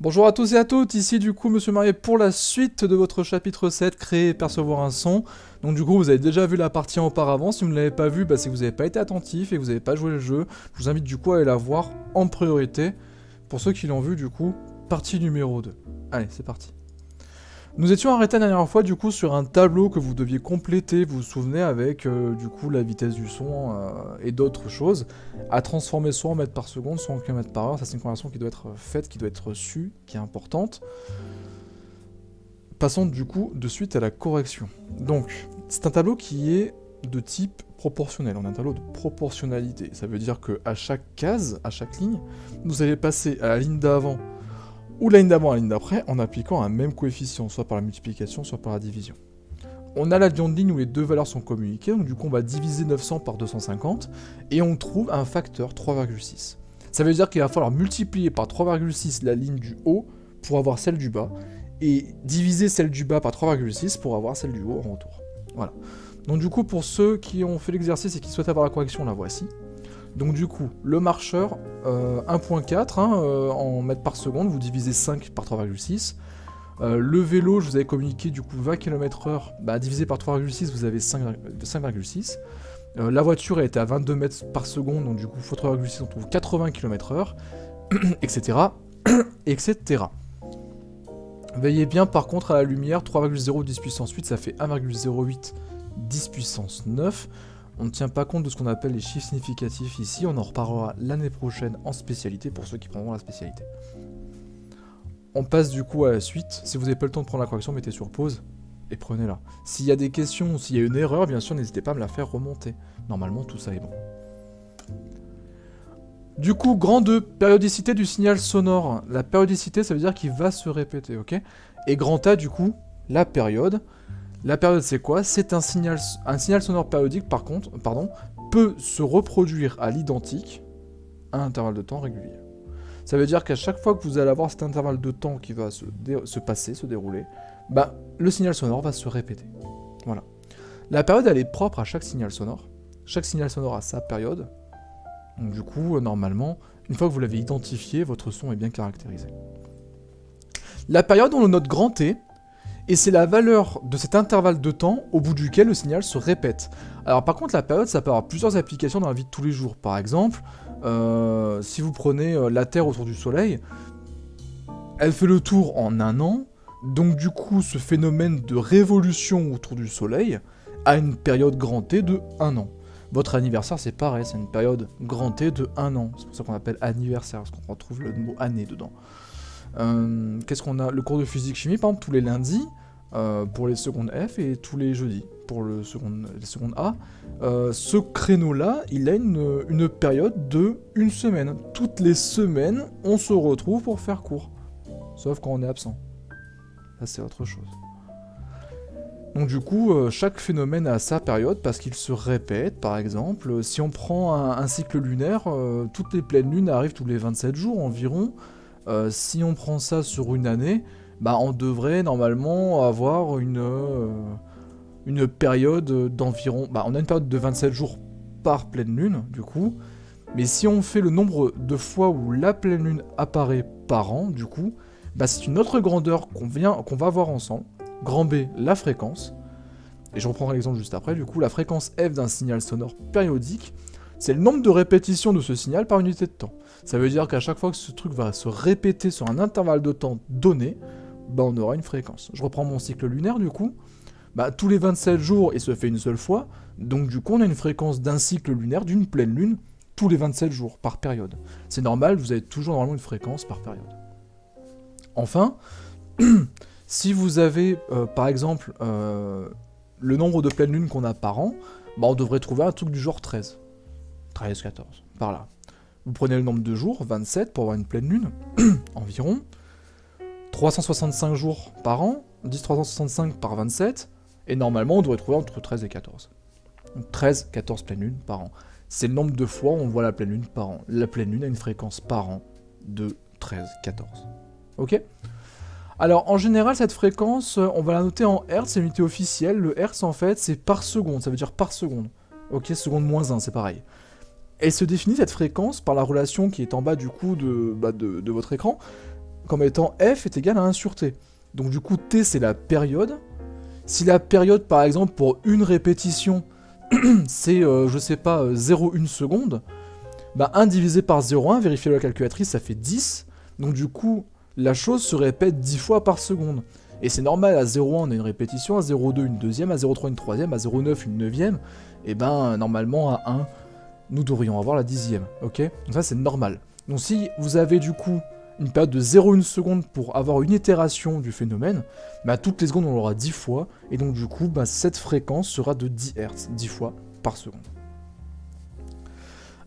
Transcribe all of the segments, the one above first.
Bonjour à tous et à toutes, ici du coup Monsieur Marié pour la suite de votre chapitre 7, créer et percevoir un son. Donc du coup vous avez déjà vu la partie auparavant, si vous ne l'avez pas vu, c'est que vous n'avez pas été attentif et que vous n'avez pas joué le jeu. Je vous invite du coup à aller la voir en priorité. Pour ceux qui l'ont vu du coup, partie numéro 2. Allez, c'est parti. Nous étions arrêtés la dernière fois du coup sur un tableau que vous deviez compléter, vous vous souvenez, avec du coup la vitesse du son et d'autres choses, à transformer soit en mètres par seconde, soit en kilomètres par heure. Ça c'est une conversion qui doit être faite, qui doit être reçue, qui est importante. Passons du coup de suite à la correction. Donc, c'est un tableau qui est de type proportionnel, on a un tableau de proportionnalité. Ça veut dire que à chaque case, à chaque ligne, vous allez passer à la ligne d'avant ou la ligne d'avant à la ligne d'après en appliquant un même coefficient, soit par la multiplication, soit par la division. On a l'avion de ligne où les deux valeurs sont communiquées, donc du coup on va diviser 900 par 250, et on trouve un facteur 3,6. Ça veut dire qu'il va falloir multiplier par 3,6 la ligne du haut pour avoir celle du bas, et diviser celle du bas par 3,6 pour avoir celle du haut en retour. Voilà. Donc du coup pour ceux qui ont fait l'exercice et qui souhaitent avoir la correction, la voici. Donc du coup, le marcheur, 1.4 en mètres par seconde, vous divisez 5 par 3,6. Le vélo, je vous avais communiqué du coup 20 km/h, divisé par 3,6, vous avez 5,6. La voiture elle était à 22 mètres par seconde, donc du coup, x 3,6, on trouve 80 km/h, etc. etc. Veillez bien par contre à la lumière, 3,0 10 puissance 8, ça fait 1,08 10 puissance 9. On ne tient pas compte de ce qu'on appelle les chiffres significatifs ici, on en reparlera l'année prochaine en spécialité pour ceux qui prendront la spécialité. On passe du coup à la suite. Si vous n'avez pas le temps de prendre la correction, mettez sur pause et prenez-la. S'il y a des questions, s'il y a une erreur, bien sûr, n'hésitez pas à me la faire remonter. Normalement, tout ça est bon. Du coup, grand 2, périodicité du signal sonore. La périodicité, ça veut dire qu'il va se répéter, ok? Et grand A, du coup, la période. La période, c'est quoi? C'est un signal sonore périodique, peut se reproduire à l'identique à un intervalle de temps régulier. Ça veut dire qu'à chaque fois que vous allez avoir cet intervalle de temps qui va se passer, se dérouler, le signal sonore va se répéter. Voilà. La période, elle est propre à chaque signal sonore. Chaque signal sonore a sa période. Donc du coup, normalement, une fois que vous l'avez identifié, votre son est bien caractérisé. La période, on le note grand T, et c'est la valeur de cet intervalle de temps au bout duquel le signal se répète. Alors par contre, la période, ça peut avoir plusieurs applications dans la vie de tous les jours. Par exemple, si vous prenez la Terre autour du Soleil, elle fait le tour en un an, donc du coup ce phénomène de révolution autour du Soleil a une période grand T de 1 an. Votre anniversaire c'est pareil, c'est une période grand T de 1 an, c'est pour ça qu'on appelle anniversaire, parce qu'on retrouve le mot année dedans. Qu'est-ce qu'on a? Le cours de physique-chimie, par exemple, tous les lundis, pour les secondes F, et tous les jeudis, pour les secondes A. Ce créneau-là, il a une période de 1 semaine. Toutes les semaines, on se retrouve pour faire cours. Sauf quand on est absent. Ça, c'est autre chose. Donc du coup, chaque phénomène a sa période parce qu'il se répète. Par exemple, si on prend un cycle lunaire, toutes les pleines lunes arrivent tous les 27 jours environ. Si on prend ça sur une année, on devrait normalement avoir une période d'environ... on a une période de 27 jours par pleine lune, du coup. Mais si on fait le nombre de fois où la pleine lune apparaît par an, du coup, c'est une autre grandeur qu'on va voir ensemble. Grand B, la fréquence. Et je reprendrai l'exemple juste après. Du coup, la fréquence F d'un signal sonore périodique, c'est le nombre de répétitions de ce signal par unité de temps. Ça veut dire qu'à chaque fois que ce truc va se répéter sur un intervalle de temps donné, on aura une fréquence. Je reprends mon cycle lunaire du coup. Tous les 27 jours, il se fait une seule fois. Donc du coup, on a une fréquence d'un cycle lunaire, d'une pleine lune, tous les 27 jours, par période. C'est normal, vous avez toujours normalement une fréquence par période. Enfin, si vous avez, par exemple, le nombre de pleines lunes qu'on a par an, on devrait trouver un truc du genre 13. 13, 14, par là. Vous prenez le nombre de jours, 27, pour avoir une pleine lune, environ. 365 jours par an, 10 365 par 27, et normalement on devrait trouver entre 13 et 14. Donc 13, 14 pleines lunes par an. C'est le nombre de fois où on voit la pleine lune par an. La pleine lune a une fréquence par an de 13, 14. Ok? Alors en général cette fréquence, on va la noter en Hertz, c'est l'unité officielle. Le Hertz en fait c'est par seconde, ça veut dire par seconde. Ok, seconde moins 1, c'est pareil. Elle se définit cette fréquence par la relation qui est en bas du coup de votre écran, comme étant f est égal à 1 sur t. Donc du coup, t c'est la période. Si la période, par exemple, pour une répétition, c'est, je sais pas, 0,1 seconde, bah 1 divisé par 0,1, vérifiez la calculatrice, ça fait 10. Donc du coup, la chose se répète 10 fois par seconde. Et c'est normal, à 0,1 on a une répétition, à 0,2 une deuxième, à 0,3 une troisième, à 0,9 une neuvième, et ben normalement à 1, nous devrions avoir la dixième, ok? Donc ça c'est normal. Donc si vous avez du coup une période de 0,1 seconde pour avoir une itération du phénomène, bah toutes les secondes on l'aura 10 fois, et donc du coup bah, cette fréquence sera de 10 Hz, 10 fois par seconde.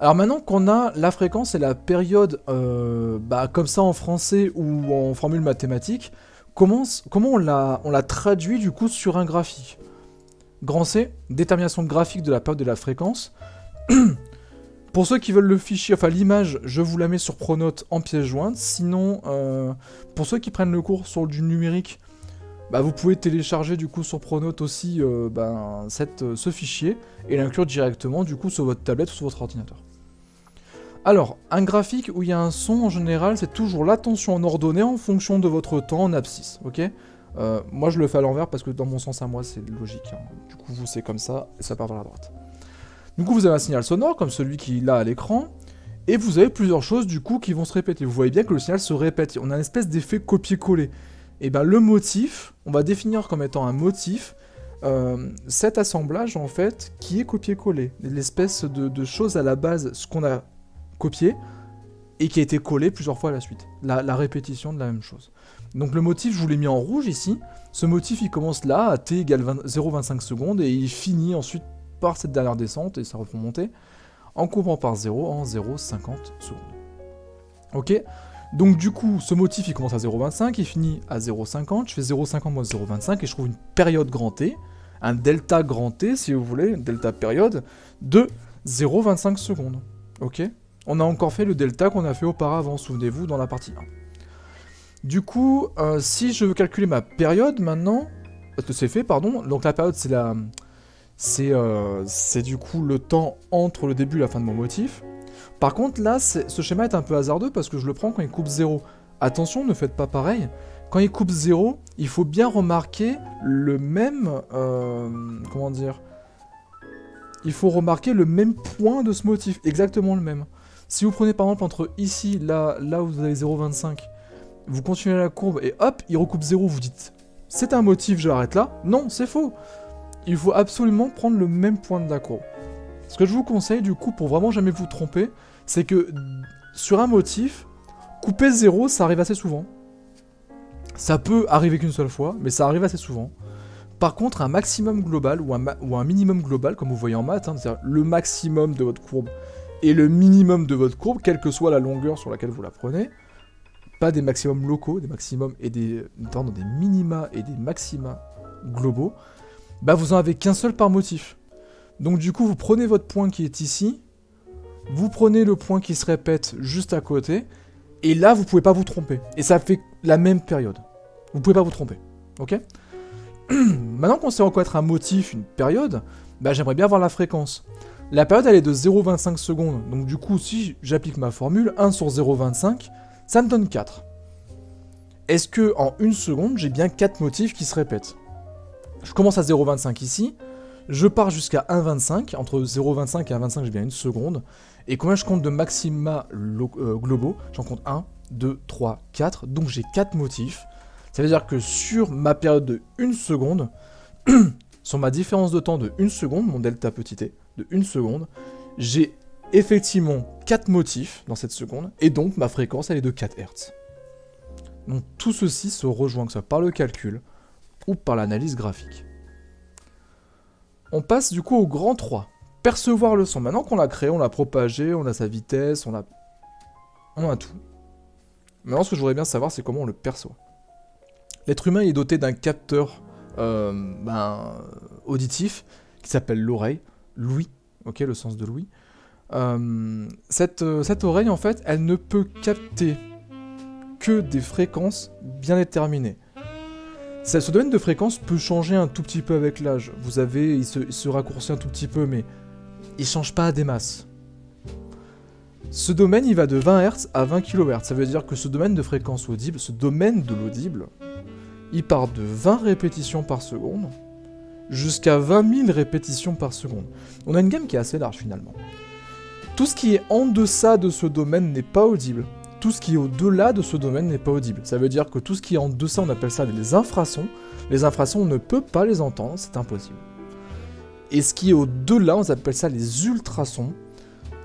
Alors maintenant qu'on a la fréquence et la période bah, comme ça en français ou en formule mathématique, comment on la traduit du coup sur un graphique? Grand C, détermination graphique de la période de la fréquence. Pour ceux qui veulent le fichier, enfin l'image, je vous la mets sur Pronote en pièce jointe. Sinon, pour ceux qui prennent le cours sur du numérique, bah, vous pouvez télécharger du coup sur Pronote aussi ce fichier et l'inclure directement du coup sur votre tablette ou sur votre ordinateur. Alors, un graphique où il y a un son en général, c'est toujours l'attention en ordonnée en fonction de votre temps en abscisse, ok? Moi je le fais à l'envers parce que dans mon sens à moi c'est logique, hein. Du coup vous c'est comme ça et ça part vers la droite. Du coup vous avez un signal sonore comme celui qui est là à l'écran, et vous avez plusieurs choses du coup qui vont se répéter. Vous voyez bien que le signal se répète, on a une espèce d'effet copier-coller. Et bien le motif, on va définir comme étant un motif cet assemblage en fait qui est copier-coller. L'espèce de chose à la base, ce qu'on a copié, et qui a été collé plusieurs fois à la suite. La répétition de la même chose. Donc le motif, je vous l'ai mis en rouge ici. Ce motif, il commence là, à t égale 0,25 secondes, et il finit ensuite par cette dernière descente, et ça va remonter, en coupant par 0 en 0,50 secondes. Ok? Donc du coup, ce motif, il commence à 0,25, il finit à 0,50, je fais 0,50 moins 0,25, et je trouve une période grand T, un delta grand T, si vous voulez, une delta période, de 0,25 secondes. Ok? On a encore fait le delta qu'on a fait auparavant, souvenez-vous, dans la partie 1. Du coup, si je veux calculer ma période maintenant, c'est fait, pardon, donc la période c'est du coup le temps entre le début et la fin de mon motif. Par contre là, ce schéma est un peu hasardeux parce que je le prends quand il coupe 0. Attention, ne faites pas pareil. Quand il coupe 0, il faut bien remarquer le même... comment dire? Il faut remarquer le même point de ce motif, exactement le même. Si vous prenez par exemple entre ici, là où vous avez 0,25, vous continuez la courbe et hop, il recoupe 0, vous dites c'est un motif, je l'arrête là. Non, c'est faux. Il faut absolument prendre le même point de la courbe. Ce que je vous conseille du coup pour vraiment jamais vous tromper, c'est que sur un motif, couper 0, ça arrive assez souvent. Ça peut arriver qu'une seule fois, mais ça arrive assez souvent. Par contre, un maximum global ou un minimum global, comme vous voyez en maths, hein, c'est-à-dire le maximum de votre courbe et le minimum de votre courbe, quelle que soit la longueur sur laquelle vous la prenez, pas des maximums locaux, des maximums et des minima et des maxima globaux, bah vous en avez qu'un seul par motif. Donc du coup, vous prenez votre point qui est ici, vous prenez le point qui se répète juste à côté, et là, vous pouvez pas vous tromper. Et ça fait la même période. Vous pouvez pas vous tromper. Ok? Maintenant qu'on sait reconnaître un motif, une période, bah j'aimerais bien voir la fréquence. La période, elle est de 0,25 secondes. Donc du coup, si j'applique ma formule, 1 sur 0,25, ça me donne 4. Est-ce que en une seconde, j'ai bien 4 motifs qui se répètent? Je commence à 0,25 ici, je pars jusqu'à 1,25, entre 0,25 et 1,25, j'ai bien une seconde. Et combien je compte de maxima globaux? J'en compte 1, 2, 3, 4, donc j'ai 4 motifs. Ça veut dire que sur ma période de 1 seconde, sur ma différence de temps de 1 seconde, mon delta petit t, de 1 seconde, j'ai effectivement 4 motifs dans cette seconde, et donc ma fréquence elle est de 4 Hz. Donc tout ceci se rejoint, que ce soit par le calcul ou par l'analyse graphique. On passe du coup au grand 3. Percevoir le son. Maintenant qu'on l'a créé, on l'a propagé, on a sa vitesse, on a tout. Maintenant ce que je voudrais bien savoir c'est comment on le perçoit. L'être humain est doté d'un capteur auditif qui s'appelle l'oreille, l'ouïe, ok, le sens de l'ouïe. Cette oreille en fait, elle ne peut capter que des fréquences bien déterminées. Ce domaine de fréquence peut changer un tout petit peu avec l'âge. Vous avez, il se raccourcit un tout petit peu, mais il change pas des masses. Ce domaine, il va de 20 Hz à 20 kHz. Ça veut dire que ce domaine de fréquence audible, ce domaine de l'audible, il part de 20 répétitions par seconde jusqu'à 20 000 répétitions par seconde. On a une gamme qui est assez large finalement. Tout ce qui est en deçà de ce domaine n'est pas audible. Tout ce qui est au-delà de ce domaine n'est pas audible. Ça veut dire que tout ce qui est en deçà, on appelle ça des infrasons. Les infrasons, on ne peut pas les entendre, c'est impossible. Et ce qui est au-delà, on appelle ça les ultrasons.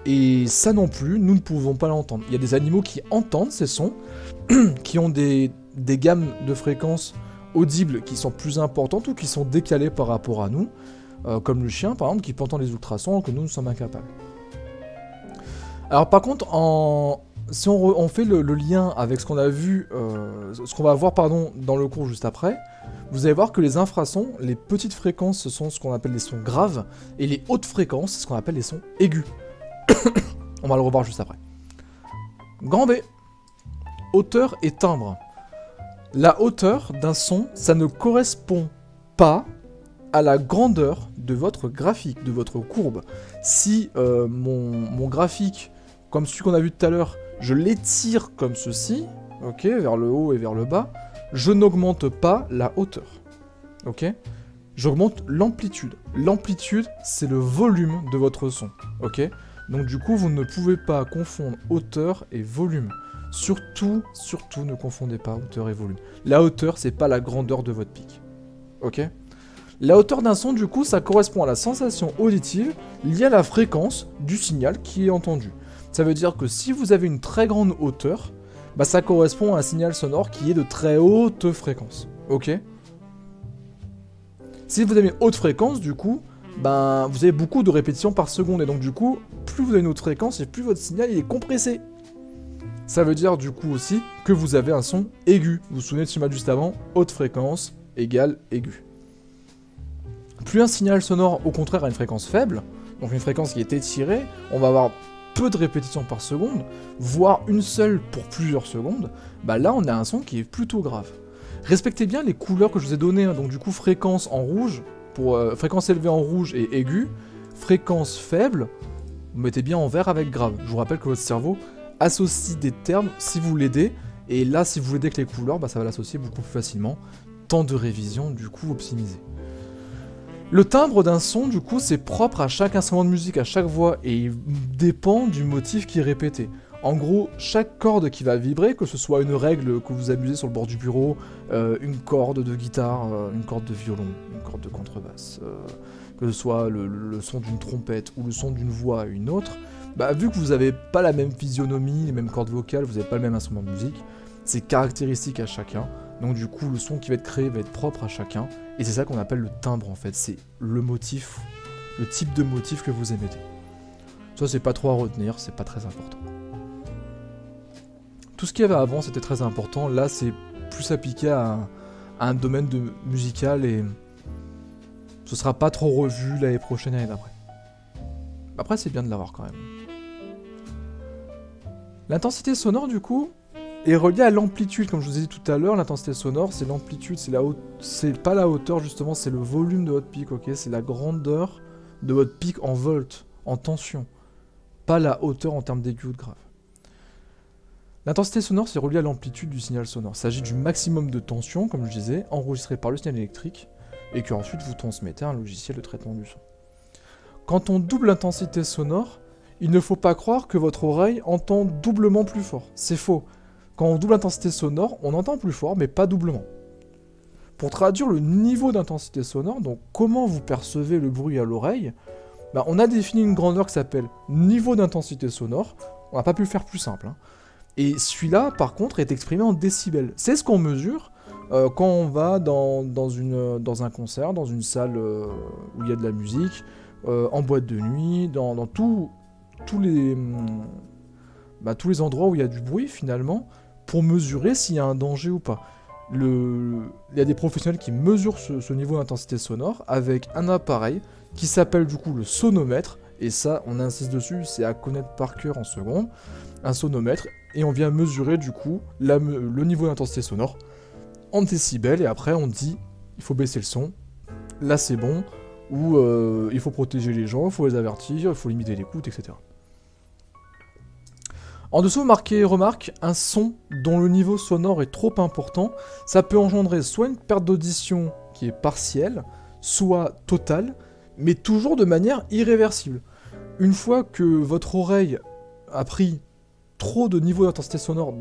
Et ça non plus, nous ne pouvons pas l'entendre. Il y a des animaux qui entendent ces sons, qui ont des gammes de fréquences audibles qui sont plus importantes ou qui sont décalées par rapport à nous, comme le chien par exemple, qui peut entendre les ultrasons que nous sommes incapables. Alors par contre, si on fait le lien avec ce qu'on a vu, ce qu'on va voir pardon, dans le cours juste après, vous allez voir que les infrasons, les petites fréquences, ce sont ce qu'on appelle les sons graves, et les hautes fréquences, c'est ce qu'on appelle les sons aigus. On va le revoir juste après. Grand B. Hauteur et timbre. La hauteur d'un son, ça ne correspond pas à la grandeur de votre graphique, de votre courbe. Si mon graphique, comme celui qu'on a vu tout à l'heure, je l'étire comme ceci, ok, vers le haut et vers le bas, je n'augmente pas la hauteur, ok. J'augmente l'amplitude. L'amplitude, c'est le volume de votre son, ok. Donc du coup, vous ne pouvez pas confondre hauteur et volume. Surtout, ne confondez pas hauteur et volume. La hauteur, c'est pas la grandeur de votre pic. Ok? La hauteur d'un son, du coup, ça correspond à la sensation auditive liée à la fréquence du signal qui est entendu. Ça veut dire que si vous avez une très grande hauteur, bah ça correspond à un signal sonore qui est de très haute fréquence. Ok? Si vous avez une haute fréquence, du coup, ben, vous avez beaucoup de répétitions par seconde, et donc du coup, plus vous avez une haute fréquence, et plus votre signal il est compressé. Ça veut dire du coup aussi que vous avez un son aigu. Vous vous souvenez de schéma juste avant, haute fréquence égale aigu. Plus un signal sonore au contraire a une fréquence faible, donc une fréquence qui est étirée, on va avoir peu de répétitions par seconde, voire une seule pour plusieurs secondes, bah là on a un son qui est plutôt grave. Respectez bien les couleurs que je vous ai données, hein. Donc du coup fréquence en rouge, pour fréquence élevée en rouge et aiguë, fréquence faible, vous mettez bien en vert avec grave. Je vous rappelle que votre cerveau associe des termes si vous l'aidez, et là si vous l'aidez avec les couleurs, bah, ça va l'associer beaucoup plus facilement. Temps de révision du coup optimisé. Le timbre d'un son du coup c'est propre à chaque instrument de musique, à chaque voix, et il dépend du motif qui est répété. En gros, chaque corde qui va vibrer, que ce soit une règle que vous amusez sur le bord du bureau, une corde de guitare, une corde de violon, une corde de contrebasse, que ce soit le son d'une trompette ou le son d'une voix à une autre, bah, vu que vous n'avez pas la même physionomie, les mêmes cordes vocales, vous n'avez pas le même instrument de musique, c'est caractéristique à chacun, donc du coup le son qui va être créé va être propre à chacun, et c'est ça qu'on appelle le timbre en fait, c'est le motif, le type de motif que vous émettez. Ça c'est pas trop à retenir, c'est pas très important. Tout ce qu'il y avait avant c'était très important, là c'est plus appliqué à un domaine musical et ce sera pas trop revu l'année prochaine et l'année d'après. Après c'est bien de l'avoir quand même. L'intensité sonore du coup est reliée à l'amplitude, comme je vous ai dit tout à l'heure, l'intensité sonore c'est l'amplitude, c'est pas la hauteur justement, c'est le volume de votre pic, ok, c'est la grandeur de votre pic en volts, en tension, pas la hauteur en termes d'aigu ou de grave. L'intensité sonore, c'est relié à l'amplitude du signal sonore. Il s'agit du maximum de tension, comme je disais, enregistré par le signal électrique, et que ensuite vous transmettez à un logiciel de traitement du son. Quand on double l'intensité sonore, il ne faut pas croire que votre oreille entend doublement plus fort. C'est faux. Quand on double l'intensité sonore, on entend plus fort, mais pas doublement. Pour traduire le niveau d'intensité sonore, donc comment vous percevez le bruit à l'oreille, bah on a défini une grandeur qui s'appelle niveau d'intensité sonore. On n'a pas pu le faire plus simple, hein. Et celui-là, par contre, est exprimé en décibels. C'est ce qu'on mesure quand on va dans un concert, dans une salle où il y a de la musique, en boîte de nuit, dans tous les endroits où il y a du bruit, finalement, pour mesurer s'il y a un danger ou pas. Il y a des professionnels qui mesurent ce niveau d'intensité sonore avec un appareil qui s'appelle du coup le sonomètre, et ça, on insiste dessus, c'est à connaître par cœur en seconde, un sonomètre, et on vient mesurer du coup le niveau d'intensité sonore en décibels, et après on dit il faut baisser le son, là c'est bon, ou il faut protéger les gens, il faut les avertir, il faut limiter l'écoute, etc. En dessous, marquez remarque, un son dont le niveau sonore est trop important, ça peut engendrer soit une perte d'audition qui est partielle, soit totale, mais toujours de manière irréversible. Une fois que votre oreille a pris trop de niveau d'intensité sonore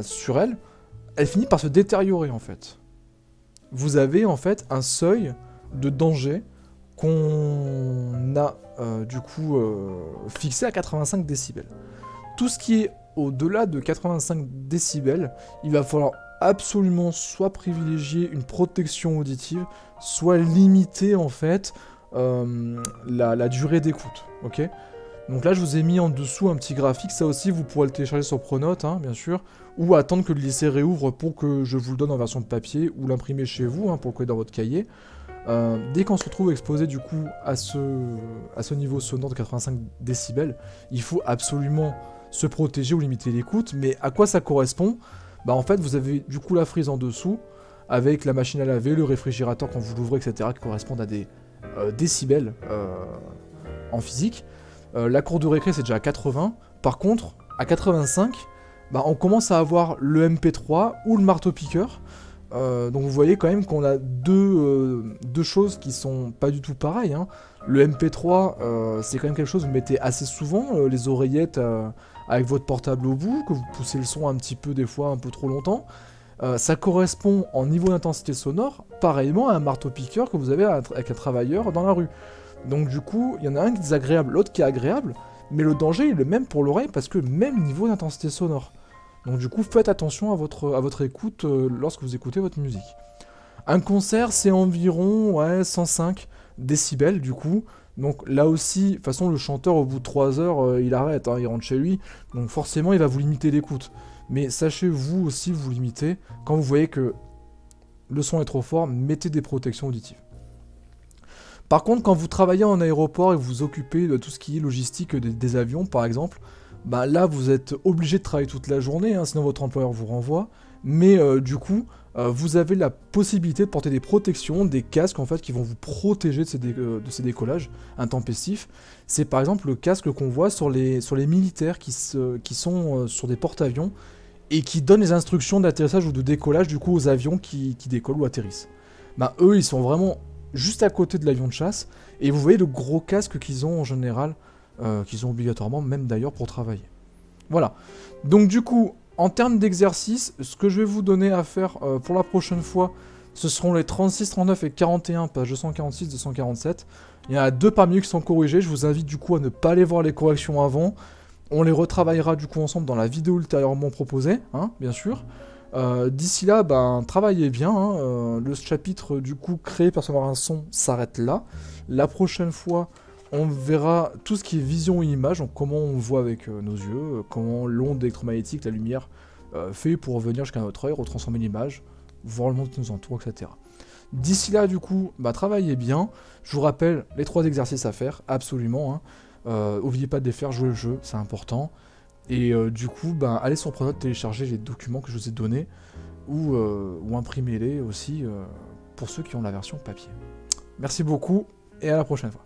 sur elle, elle finit par se détériorer en fait. Vous avez en fait un seuil de danger qu'on a fixé à 85 décibels. Tout ce qui est au-delà de 85 décibels, il va falloir absolument soit privilégier une protection auditive, soit limiter en fait la durée d'écoute. Ok ? Donc là je vous ai mis en dessous un petit graphique, ça aussi vous pourrez le télécharger sur Pronote, hein, bien sûr, ou attendre que le lycée réouvre pour que je vous le donne en version de papier, ou l'imprimer chez vous, hein, pour le coller dans votre cahier. Dès qu'on se retrouve exposé du coup à ce niveau sonore de 85 décibels, il faut absolument se protéger ou limiter l'écoute, mais à quoi ça correspond ? Bah en fait vous avez du coup la frise en dessous, avec la machine à laver, le réfrigérateur quand vous l'ouvrez, etc., qui correspondent à des décibels en physique. La cour de récré c'est déjà à 80, par contre à 85, bah, on commence à avoir le MP3 ou le marteau-piqueur. Donc vous voyez quand même qu'on a deux choses qui sont pas du tout pareilles, hein. Le MP3 c'est quand même quelque chose que vous mettez assez souvent, les oreillettes avec votre portable au bout, que vous poussez le son un petit peu des fois un peu trop longtemps. Ça correspond en niveau d'intensité sonore pareillement à un marteau-piqueur que vous avez avec un travailleur dans la rue. Donc du coup, il y en a un qui est désagréable, l'autre qui est agréable, mais le danger est le même pour l'oreille parce que même niveau d'intensité sonore. Donc du coup, faites attention à votre écoute lorsque vous écoutez votre musique. Un concert, c'est environ 105 décibels du coup. Donc là aussi, de toute façon, le chanteur, au bout de 3 heures, il arrête, hein, il rentre chez lui. Donc forcément, il va vous limiter l'écoute. Mais sachez, vous aussi, vous limiter. Quand vous voyez que le son est trop fort, mettez des protections auditives. Par contre, quand vous travaillez en aéroport et vous vous occupez de tout ce qui est logistique des avions, par exemple, bah là, vous êtes obligé de travailler toute la journée, hein, sinon votre employeur vous renvoie. Mais du coup, vous avez la possibilité de porter des protections, des casques en fait qui vont vous protéger de ces décollages intempestifs. C'est par exemple le casque qu'on voit sur les militaires qui sont sur des porte-avions et qui donnent les instructions d'atterrissage ou de décollage du coup aux avions qui décollent ou atterrissent. Bah eux, ils sont vraiment juste à côté de l'avion de chasse et vous voyez le gros casque qu'ils ont en général, qu'ils ont obligatoirement, même d'ailleurs pour travailler. Voilà. Donc du coup, en termes d'exercice, ce que je vais vous donner à faire pour la prochaine fois, ce seront les 36, 39 et 41, page 246, 247. Il y en a 2 parmi eux qui sont corrigés. Je vous invite du coup à ne pas aller voir les corrections avant. On les retravaillera du coup ensemble dans la vidéo ultérieurement proposée, hein, bien sûr. D'ici là, ben, travaillez bien. Hein, le chapitre du coup créé percevoir un son s'arrête là. La prochaine fois, on verra tout ce qui est vision et image, donc comment on voit avec nos yeux, comment l'onde électromagnétique, la lumière, fait pour revenir jusqu'à notre œil, retransformer l'image, voir le monde qui nous entoure, etc. D'ici là, du coup, bah, travaillez bien. Je vous rappelle les 3 exercices à faire, absolument. Hein. N'oubliez pas de les faire, jouer le jeu, c'est important. Et du coup, bah, allez sur Pronote, télécharger les documents que je vous ai donnés, ou imprimez-les aussi, pour ceux qui ont la version papier. Merci beaucoup, et à la prochaine fois.